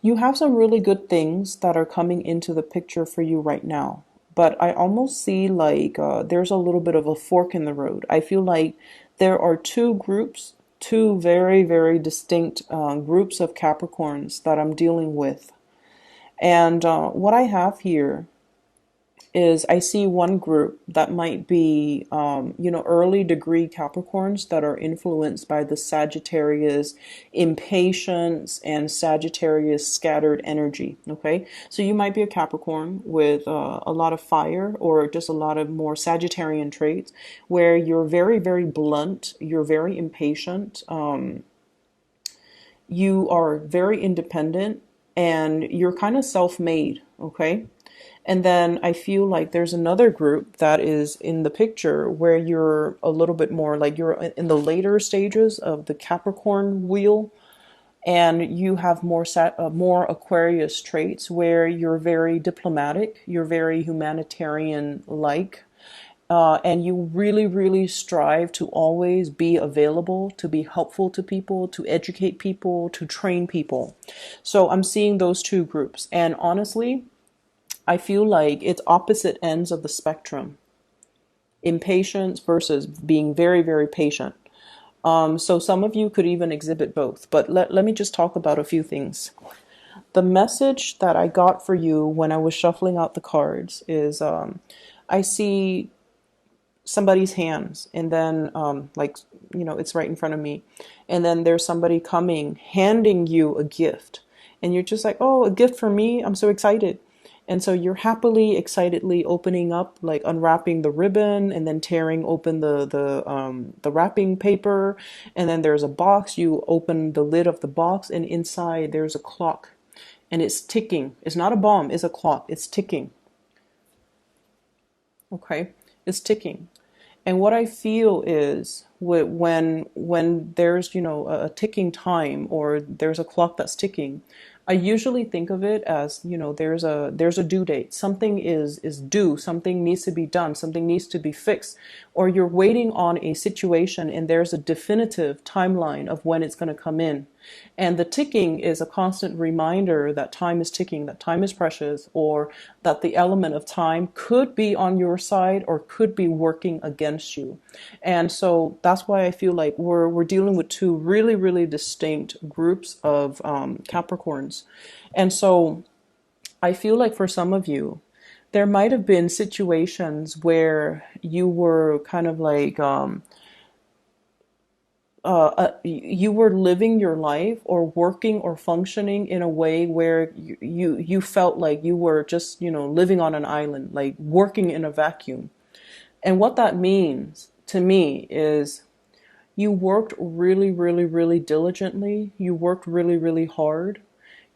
You have some really good things that are coming into the picture for you right now. But I almost see like there's a little bit of a fork in the road. I feel like there are two groups, two very, very distinct groups of Capricorns that I'm dealing with. And what I have here is I see one group that might be, early degree Capricorns that are influenced by the Sagittarius impatience and Sagittarius scattered energy. Okay. So you might be a Capricorn with a lot of fire or just a lot of more Sagittarian traits where you're very, very blunt, you're very impatient, you are very independent, and you're kind of self-made. Okay. And then I feel like there's another group that is in the picture where you're a little bit more like you're in the later stages of the Capricorn wheel, and you have more Aquarius traits where you're very diplomatic, you're very humanitarian like, and you really, really strive to always be available, to be helpful to people, to educate people, to train people. So I'm seeing those two groups, and honestly, I feel like it's opposite ends of the spectrum. Impatience versus being very, very patient. So some of you could even exhibit both. But let me just talk about a few things. The message that I got for you when I was shuffling out the cards is I see somebody's hands, and then it's right in front of me. And then there's somebody coming, handing you a gift. And you're just like, oh, a gift for me? I'm so excited. And so you're happily, excitedly opening up, like unwrapping the ribbon and then tearing open the wrapping paper. And then there's a box. You open the lid of the box, and inside there's a clock, and it's ticking. It's not a bomb, it's a clock. It's ticking. Okay, it's ticking. And what I feel is when there's a ticking time, or there's a clock that's ticking, I usually think of it as, there's a due date. Something is due, something needs to be done, something needs to be fixed, or you're waiting on a situation and there's a definitive timeline of when it's going to come in. And the ticking is a constant reminder that time is ticking, that time is precious, or that the element of time could be on your side or could be working against you. And so that's why I feel like we're dealing with two really, really distinct groups of Capricorns. And so I feel like for some of you, there might have been situations where you were kind of like, you were living your life or working or functioning in a way where you felt like you were just, living on an island, like working in a vacuum. And what that means to me is you worked really, really, really diligently. You worked really, really hard.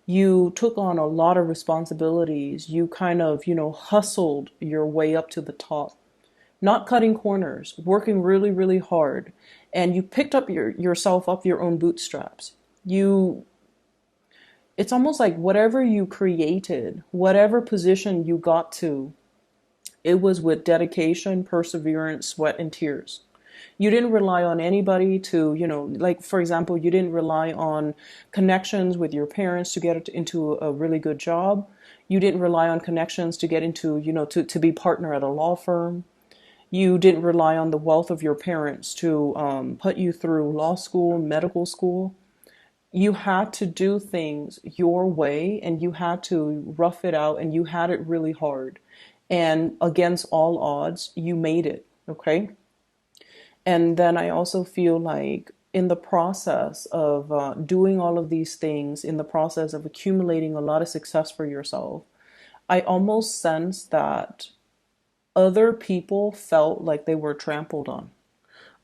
You took on a lot of responsibilities. You kind of, hustled your way up to the top, not cutting corners, working really, really hard. And you picked up yourself up your own bootstraps. It's almost like whatever you created, whatever position you got to, it was with dedication, perseverance, sweat, and tears. You didn't rely on anybody to, like, for example, you didn't rely on connections with your parents to get into a really good job. You didn't rely on connections to get into, to be partner at a law firm. You didn't rely on the wealth of your parents to put you through law school, medical school. You had to do things your way, and you had to rough it out, and you had it really hard. And against all odds, you made it. Okay. And then I also feel like in the process of doing all of these things, in the process of accumulating a lot of success for yourself, I almost sense that other people felt like they were trampled on.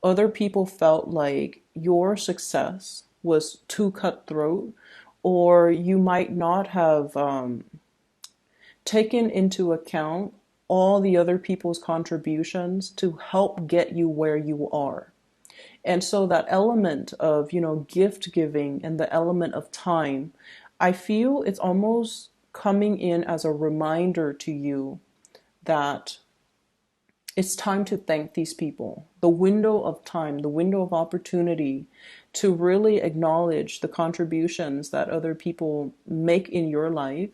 Other people felt like your success was too cutthroat, or you might not have taken into account all the other people's contributions to help get you where you are. And so that element of, gift giving and the element of time, I feel it's almost coming in as a reminder to you that It's time to thank these people. The window of time, the window of opportunity to really acknowledge the contributions that other people make in your life,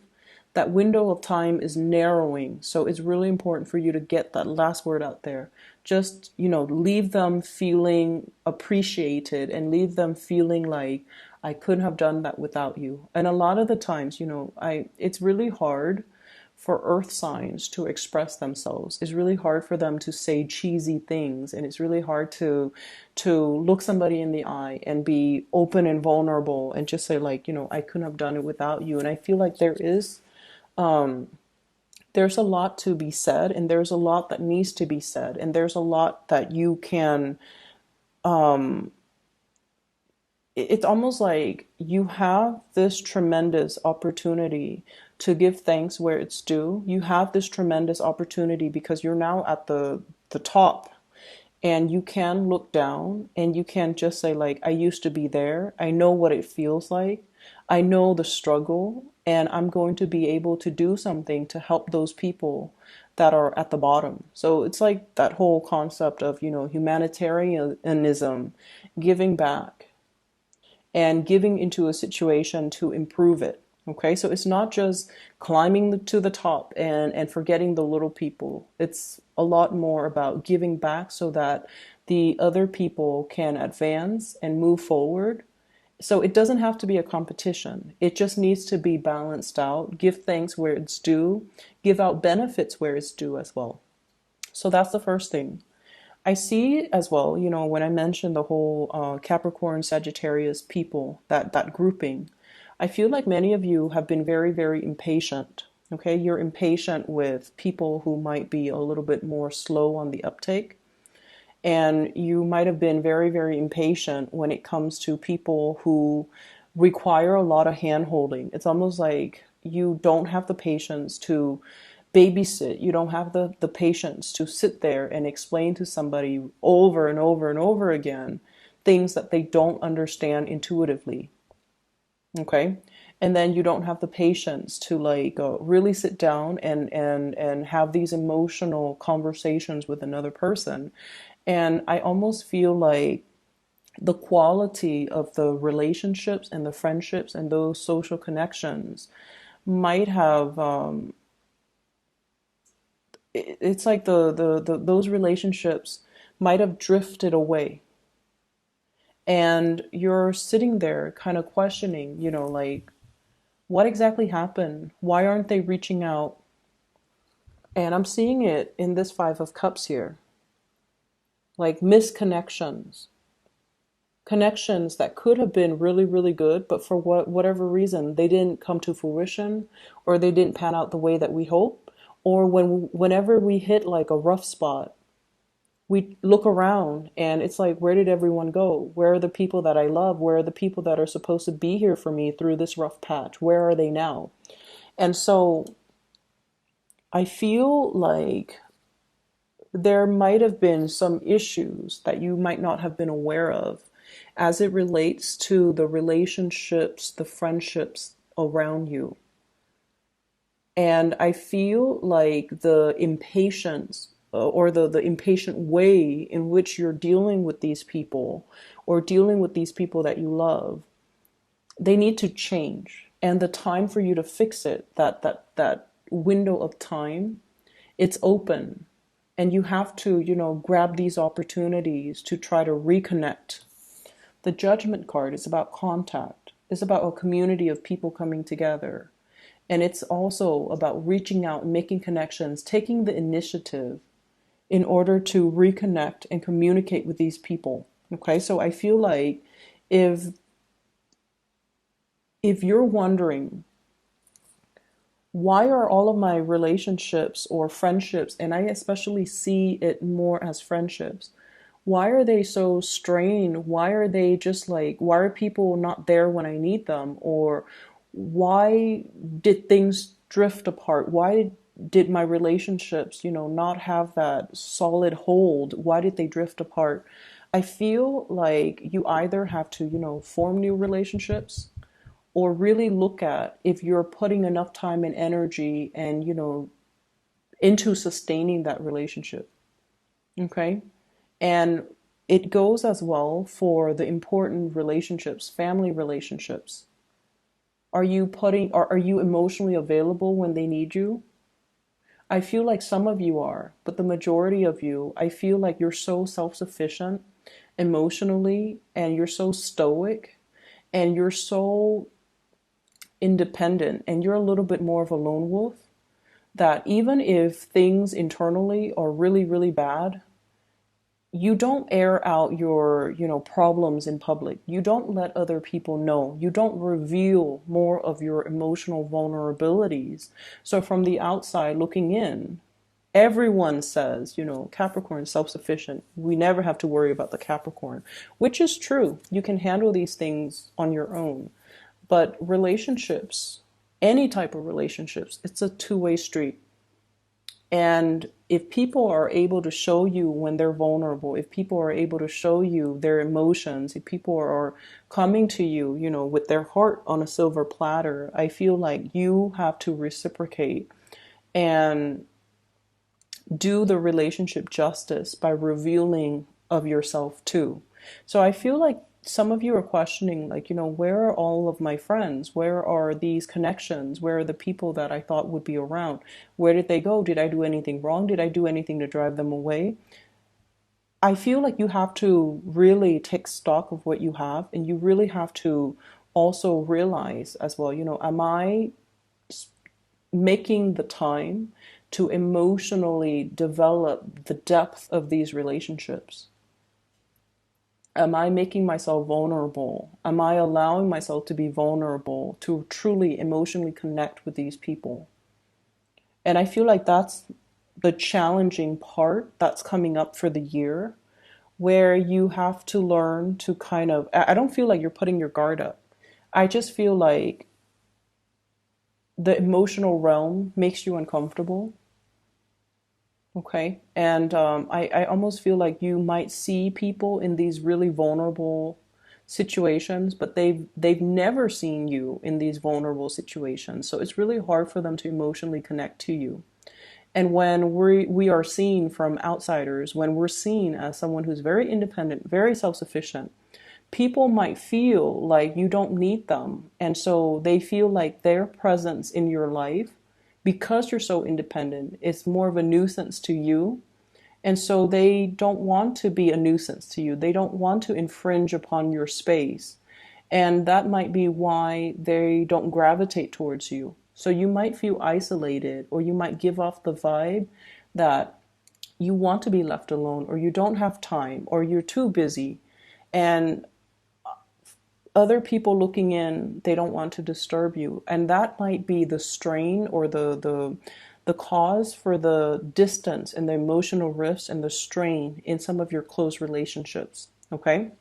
that window of time is narrowing. So it's really important for you to get that last word out there. Just, leave them feeling appreciated and leave them feeling like I couldn't have done that without you. And a lot of the times, it's really hard for earth signs to express themselves. It's really hard for them to say cheesy things, and it's really hard to look somebody in the eye and be open and vulnerable and just say like, I couldn't have done it without you. And I feel like there's a lot to be said, and there's a lot that needs to be said, and there's a lot that you can it's almost like you have this tremendous opportunity to give thanks where it's due. You have this tremendous opportunity because you're now at the top, and you can look down and you can just say like, I used to be there. I know what it feels like. I know the struggle, and I'm going to be able to do something to help those people that are at the bottom. So it's like that whole concept of, humanitarianism, giving back and giving into a situation to improve it. Okay, so it's not just climbing to the top and forgetting the little people. It's a lot more about giving back so that the other people can advance and move forward. So it doesn't have to be a competition. It just needs to be balanced out. Give thanks where it's due. Give out benefits where it's due as well. So that's the first thing. I see as well, when I mentioned the whole Capricorn Sagittarius people, that grouping, I feel like many of you have been very, very impatient. Okay, you're impatient with people who might be a little bit more slow on the uptake. And you might have been very, very impatient when it comes to people who require a lot of hand holding. It's almost like you don't have the patience to babysit. You don't have the patience to sit there and explain to somebody over and over and over again things that they don't understand intuitively. Okay. And then you don't have the patience to like really sit down and have these emotional conversations with another person. And I almost feel like the quality of the relationships and the friendships and those social connections might have it's like those relationships might have drifted away, and you're sitting there kind of questioning, like, what exactly happened? Why aren't they reaching out? And I'm seeing it in this Five of Cups here, like misconnections, connections that could have been really, really good, but for whatever reason, they didn't come to fruition, or they didn't pan out the way that we hope. Or whenever we hit like a rough spot, we look around and it's like, where did everyone go? Where are the people that I love? Where are the people that are supposed to be here for me through this rough patch? Where are they now? And so I feel like there might have been some issues that you might not have been aware of as it relates to the relationships, the friendships around you. And I feel like the impatience or the impatient way in which you're dealing with these people or dealing with these people that you love, they need to change. And the time for you to fix it, that window of time, it's open. And you have to, grab these opportunities to try to reconnect. The Judgment card is about contact. It's about a community of people coming together. And it's also about reaching out, making connections, taking the initiative in order to reconnect and communicate with these people. Okay, so I feel like if you're wondering, why are all of my relationships or friendships, and I especially see it more as friendships, why are they so strained? Why are they just like, why are people not there when I need them? Or why did things drift apart? Why did my relationships, not have that solid hold? Why did they drift apart? I feel like you either have to, form new relationships, or really look at if you're putting enough time and energy and, into sustaining that relationship. Okay. And it goes as well for the important relationships, family relationships. Are you emotionally available when they need you? I feel like some of you are, but the majority of you, I feel like you're so self-sufficient emotionally, and you're so stoic, and you're so independent, and you're a little bit more of a lone wolf, that even if things internally are really, really bad, you don't air out your, problems in public. You don't let other people know. You don't reveal more of your emotional vulnerabilities. So from the outside looking in, everyone says, Capricorn is self-sufficient. We never have to worry about the Capricorn, which is true. You can handle these things on your own. But relationships, any type of relationships, it's a two-way street. And if people are able to show you when they're vulnerable, if people are able to show you their emotions, if people are coming to you, with their heart on a silver platter, I feel like you have to reciprocate and do the relationship justice by revealing of yourself too. So I feel like some of you are questioning, like, where are all of my friends? Where are these connections? Where are the people that I thought would be around? Where did they go? Did I do anything wrong? Did I do anything to drive them away? I feel like you have to really take stock of what you have, and you really have to also realize as well, am I making the time to emotionally develop the depth of these relationships? Am I making myself vulnerable? Am I allowing myself to be vulnerable to truly emotionally connect with these people? And I feel like that's the challenging part that's coming up for the year, where you have to learn to kind of, I don't feel like you're putting your guard up. I just feel like the emotional realm makes you uncomfortable. Okay. And I almost feel like you might see people in these really vulnerable situations, but they've never seen you in these vulnerable situations. So it's really hard for them to emotionally connect to you. And when we are seen from outsiders, when we're seen as someone who's very independent, very self-sufficient, people might feel like you don't need them. And so they feel like their presence in your life, because you're so independent, is more of a nuisance to you. And so they don't want to be a nuisance to you. They don't want to infringe upon your space. And that might be why they don't gravitate towards you. So you might feel isolated, or you might give off the vibe that you want to be left alone, or you don't have time, or you're too busy. And other people looking in, they don't want to disturb you. And that might be the strain, or the cause for the distance and the emotional rifts and the strain in some of your close relationships. Okay?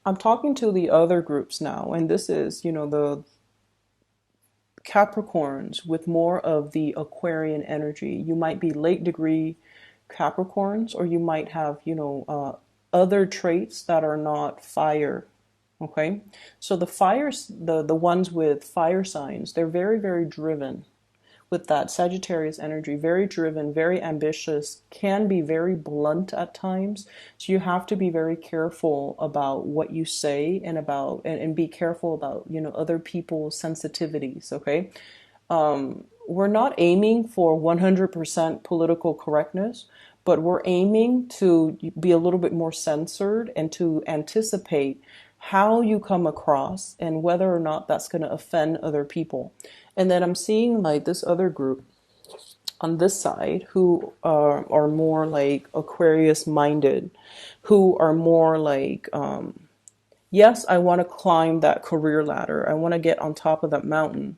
I'm talking to the other groups now, and this is, the Capricorns with more of the Aquarian energy. You might be late degree Capricorns, or you might have, other traits that are not fire. Okay, so the fires, the ones with fire signs, they're very, very driven with that Sagittarius energy, very driven, very ambitious, can be very blunt at times. So you have to be very careful about what you say, and and be careful about, other people's sensitivities. Okay. We're not aiming for 100% political correctness, but we're aiming to be a little bit more censored and to anticipate how you come across and whether or not that's going to offend other people. And then I'm seeing like this other group on this side who are more like Aquarius minded, who are more like, yes, I want to climb that career ladder. I want to get on top of that mountain,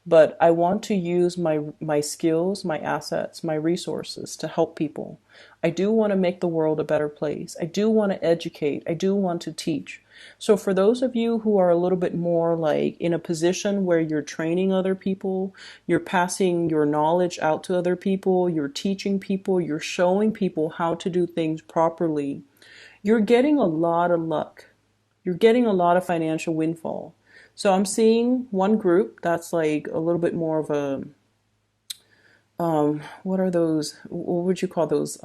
but I want to use my skills, my assets, my resources to help people. I do want to make the world a better place. I do want to educate. I do want to teach. So for those of you who are a little bit more like in a position where you're training other people, you're passing your knowledge out to other people, you're teaching people, you're showing people how to do things properly, you're getting a lot of luck. You're getting a lot of financial windfall. So I'm seeing one group that's like a little bit more of a, what are those? What would you call those?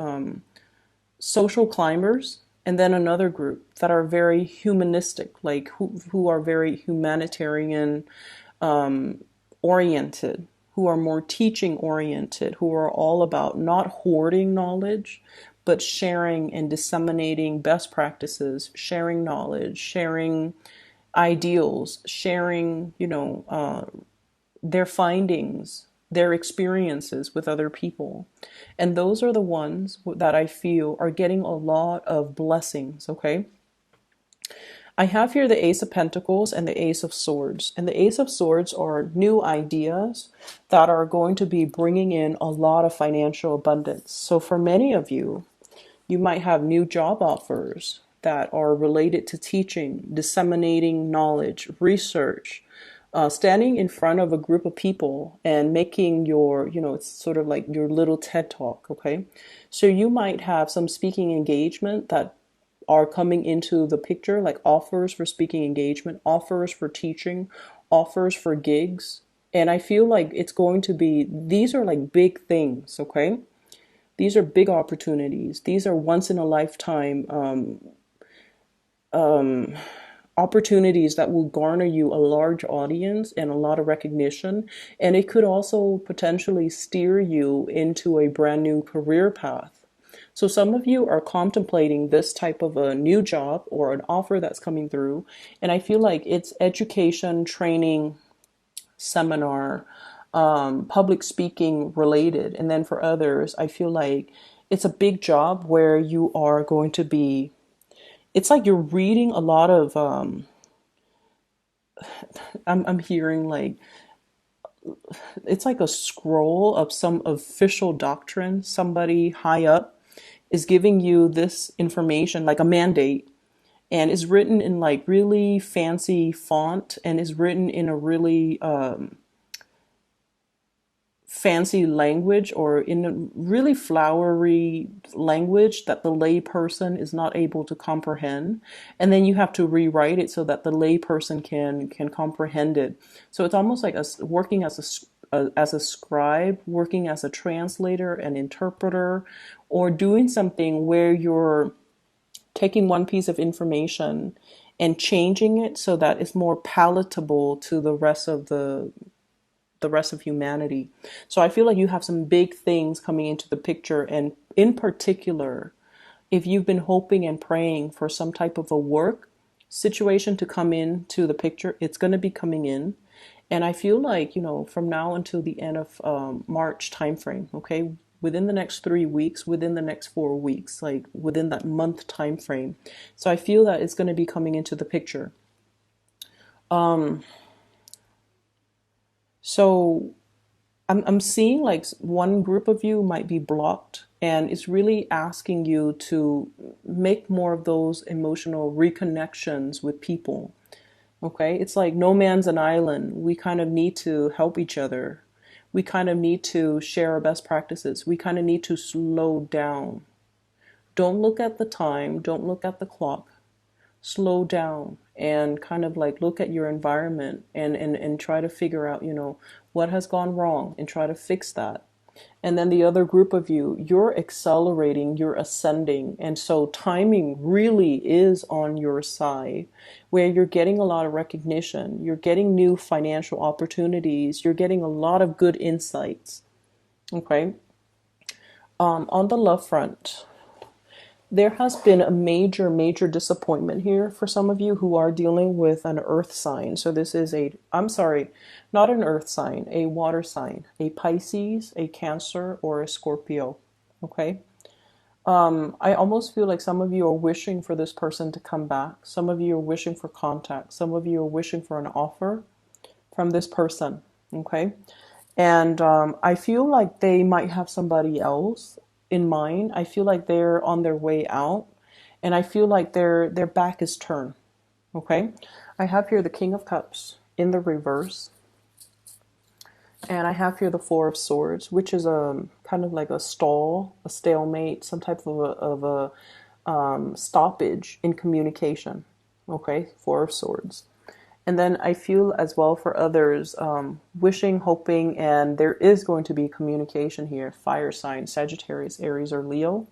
social climbers, and then another group that are very humanistic, like who are very humanitarian oriented, who are more teaching oriented, who are all about not hoarding knowledge, but sharing and disseminating best practices, sharing knowledge, sharing ideals, sharing, their findings, their experiences with other people. And those are the ones that I feel are getting a lot of blessings, okay? I have here the Ace of Pentacles and the Ace of Swords. And the Ace of Swords are new ideas that are going to be bringing in a lot of financial abundance. So for many of you, you might have new job offers that are related to teaching, disseminating knowledge, research, standing in front of a group of people and making your, it's sort of like your little TED talk, okay? So you might have some speaking engagement that are coming into the picture, like offers for speaking engagement, offers for teaching, offers for gigs. And I feel like it's going to be, these are like big things, okay? These are big opportunities. These are once in a lifetime opportunities that will garner you a large audience and a lot of recognition. And it could also potentially steer you into a brand new career path. So some of you are contemplating this type of a new job or an offer that's coming through. And I feel like it's education, training, seminar, public speaking related. And then for others, I feel like it's a big job where you are going to be, it's like you're reading a lot of, I'm hearing like, it's like a scroll of some official doctrine. Somebody high up is giving you this information, like a mandate, and is written in like really fancy font and is written in a really fancy language or in a really flowery language that the lay person is not able to comprehend, and then you have to rewrite it so that the lay person can comprehend it. So it's almost like working as a scribe, working as a translator, an interpreter, or doing something where you're taking one piece of information and changing it so that it's more palatable to the rest of humanity. So I feel like you have some big things coming into the picture. And in particular, if you've been hoping and praying for some type of a work situation to come into the picture, it's going to be coming in. And I feel like, from now until the end of March timeframe, okay, within the next 3 weeks, within the next 4 weeks, like within that month time frame. So I feel that it's going to be coming into the picture. So I'm seeing like one group of you might be blocked, and it's really asking you to make more of those emotional reconnections with people. Okay, it's like no man's an island. We kind of need to help each other. We kind of need to share our best practices. We kind of need to slow down. Don't look at the time, don't look at the clock. Slow down and kind of like look at your environment and try to figure out, what has gone wrong and try to fix that. And then the other group of you, you're accelerating, you're ascending. And so timing really is on your side, where you're getting a lot of recognition, you're getting new financial opportunities, you're getting a lot of good insights. Okay. On the love front, there has been a major, major disappointment here for some of you who are dealing with an earth sign. So this is I'm sorry, not an earth sign, a water sign, a Pisces, a Cancer, or a Scorpio. Okay. I almost feel like some of you are wishing for this person to come back. Some of you are wishing for contact. Some of you are wishing for an offer from this person. Okay. And I feel like they might have somebody else in mind. I feel like they're on their way out, and I feel like their back is turned. Okay, I have here the King of Cups in the reverse, and I have here the Four of Swords, which is a kind of like a stall, a stalemate, some type of a stoppage in communication. Okay, Four of Swords. And then I feel as well for others, wishing, hoping, and there is going to be communication here. Fire sign, Sagittarius, Aries, or Leo.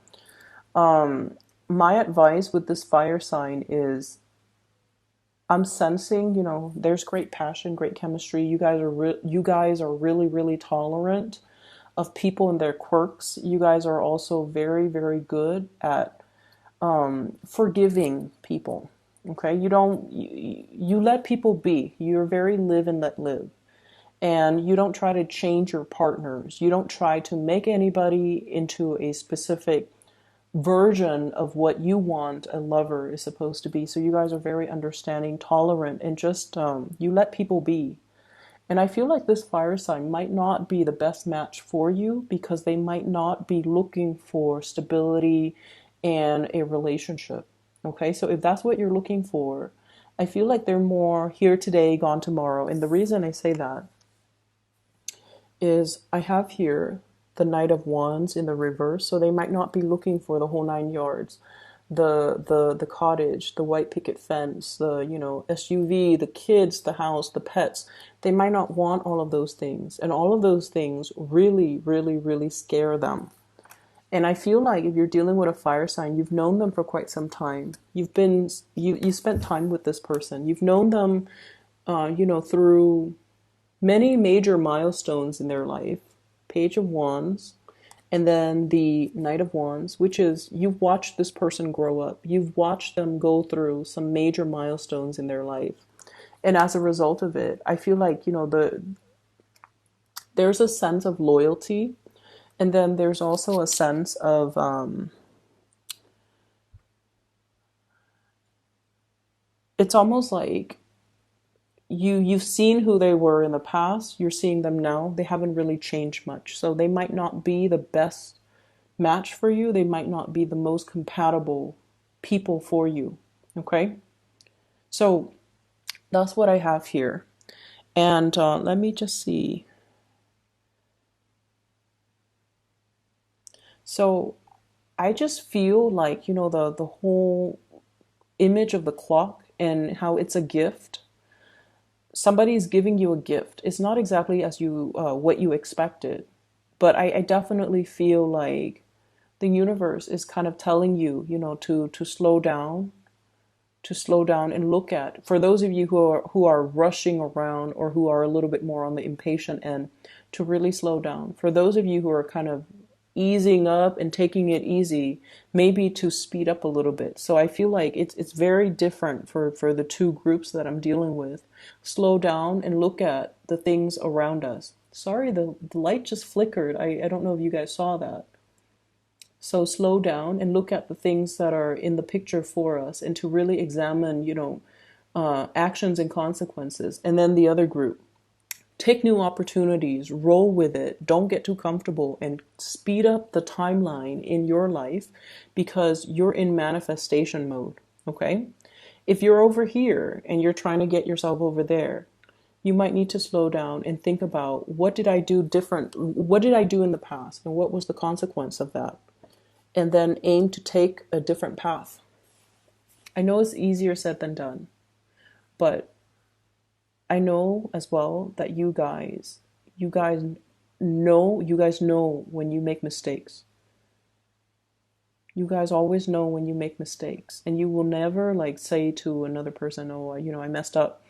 My advice with this fire sign is I'm sensing, you know, there's great passion, great chemistry. You guys are really, really tolerant of people and their quirks. You guys are also very, very good at forgiving people. Okay, you let people be. You're very live and let live. And you don't try to change your partners. You don't try to make anybody into a specific version of what you want a lover is supposed to be. So you guys are very understanding, tolerant, and just you let people be. And I feel like this fire sign might not be the best match for you because they might not be looking for stability and a relationship. Okay, so if that's what you're looking for, I feel like they're more here today, gone tomorrow. And the reason I say that is I have here the Knight of Wands in the reverse, so they might not be looking for the whole 9 yards. The cottage, the white picket fence, the SUV, the kids, the house, the pets. They might not want all of those things, and all of those things really, really, really scare them. And I feel like if you're dealing with a fire sign, you've known them for quite some time. You spent time with this person. You've known them, through many major milestones in their life. Page of Wands, and then the Knight of Wands, which is you've watched this person grow up. You've watched them go through some major milestones in their life. And as a result of it, I feel like, there's a sense of loyalty. And then there's also a sense of, it's almost like you've seen who they were in the past, you're seeing them now. They haven't really changed much. So they might not be the best match for you. They might not be the most compatible people for you. Okay? So that's what I have here. And let me just see. So I just feel like, the whole image of the clock and how it's a gift. Somebody's giving you a gift. It's not exactly as you what you expected, but I definitely feel like the universe is kind of telling you, to slow down and look at. For those of you who are rushing around or who are a little bit more on the impatient end, to really slow down. For those of you who are kind of easing up and taking it easy, maybe to speed up a little bit. So I feel like it's very different for the two groups that I'm dealing with. Slow down and look at the things around us. Sorry, the light just flickered. I don't know if you guys saw that. So slow down and look at the things that are in the picture for us and to really examine, actions and consequences. And then the other group, take new opportunities, roll with it, don't get too comfortable, and speed up the timeline in your life because you're in manifestation mode, okay? If you're over here and you're trying to get yourself over there, you might need to slow down and think about, what did I do different? What did I do in the past? And what was the consequence of that? And then aim to take a different path. I know it's easier said than done, but I know as well that you guys know when you make mistakes. You guys always know when you make mistakes, and you will never say to another person, "Oh, I messed up."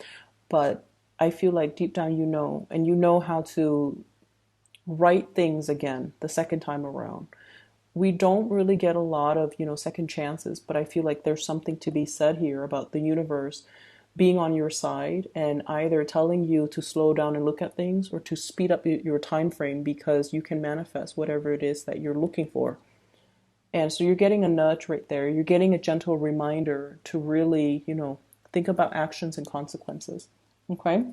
But I feel like deep down and you know how to right things again the second time around. We don't really get a lot of, second chances, but I feel like there's something to be said here about the universe being on your side and either telling you to slow down and look at things or to speed up your time frame because you can manifest whatever it is that you're looking for. And so you're getting a nudge right there. You're getting a gentle reminder to really, think about actions and consequences. Okay?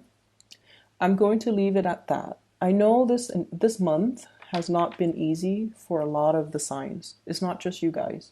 I'm going to leave it at that. I know this month has not been easy for a lot of the signs. It's not just you guys.